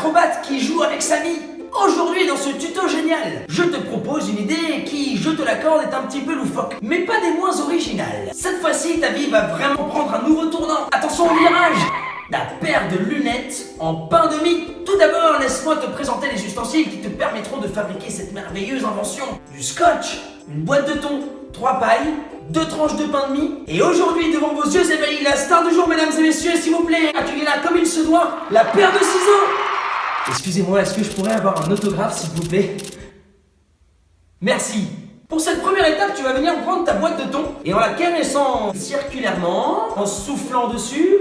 acrobate qui joue avec sa vie. Aujourd'hui dans ce tuto génial, je te propose une idée qui, je te l'accorde, est un petit peu loufoque, mais pas des moins originales. Cette fois-ci, ta vie va vraiment prendre un nouveau tournant. Attention au virage. La paire de lunettes en pain de mie. Tout d'abord, laisse-moi te présenter les ustensiles qui te permettront de fabriquer cette merveilleuse invention. Du scotch, une boîte de thon, 3 pailles, 2 tranches de pain de mie. Et aujourd'hui, devant vos yeux ébahis, la star du jour, mesdames et messieurs, s'il vous plaît, accueillez-la comme il se doit, la paire de ciseaux. Excusez-moi, est-ce que je pourrais avoir un autographe, s'il vous plaît? Merci. Pour cette première étape, tu vas venir prendre ta boîte de thon et en la caressant circulairement, en soufflant dessus.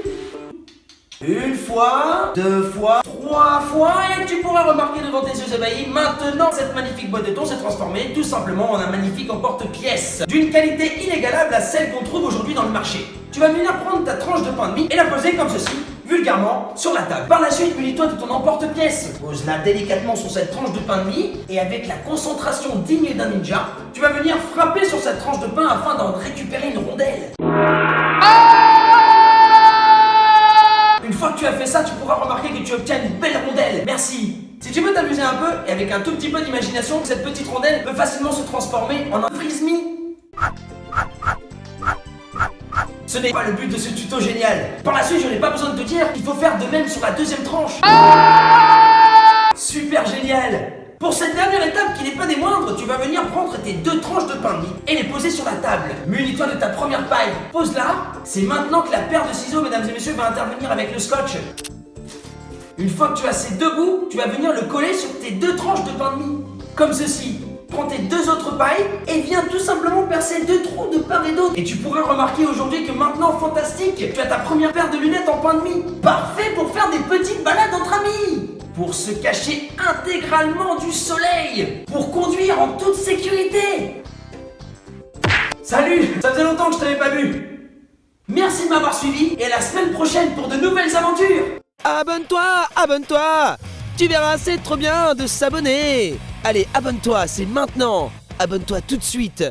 Une fois, 2 fois, 3 fois, et tu pourras remarquer devant tes yeux ébahis, maintenant cette magnifique boîte de thon s'est transformée tout simplement en un magnifique emporte-pièce d'une qualité inégalable à celle qu'on trouve aujourd'hui dans le marché. Tu vas venir prendre ta tranche de pain de mie et la poser comme ceci, vulgairement, sur la table. Par la suite, munis-toi de ton emporte-pièce. Pose-la délicatement sur cette tranche de pain de mie et avec la concentration digne d'un ninja, tu vas venir frapper sur cette tranche de pain afin d'en récupérer une rondelle. Une fois que tu as fait ça, tu pourras remarquer que tu obtiens une belle rondelle. Merci. Si tu veux t'amuser un peu, et avec un tout petit peu d'imagination, cette petite rondelle peut facilement se transformer en un frisbee. Ce n'est pas le but de ce tuto génial. Par la suite, je n'ai pas besoin de te dire qu'il faut faire de même sur la deuxième tranche. Super génial. Pour cette dernière étape qui n'est pas des moindres, tu vas venir prendre tes 2 tranches de pain de mie et les poser sur la table. Munis-toi de ta première paille. Pose-la. C'est maintenant que la paire de ciseaux, mesdames et messieurs, va intervenir avec le scotch. Une fois que tu as ces 2 bouts, tu vas venir le coller sur tes 2 tranches de pain de mie. Comme ceci. Prends tes 2 autres pailles et viens tout simplement percer 2 trous de part et d'autre. Et tu pourras remarquer aujourd'hui que maintenant, fantastique, tu as ta première paire de lunettes en pain de mie. Parfait pour faire des petites balades entre amis. Pour se cacher intégralement du soleil, pour conduire en toute sécurité. Salut, ça faisait longtemps que je t'avais pas vu. Merci de m'avoir suivi et à la semaine prochaine pour de nouvelles aventures. Abonne-toi, abonne-toi. Tu verras, c'est trop bien de s'abonner. Allez, abonne-toi, c'est maintenant. Abonne-toi tout de suite.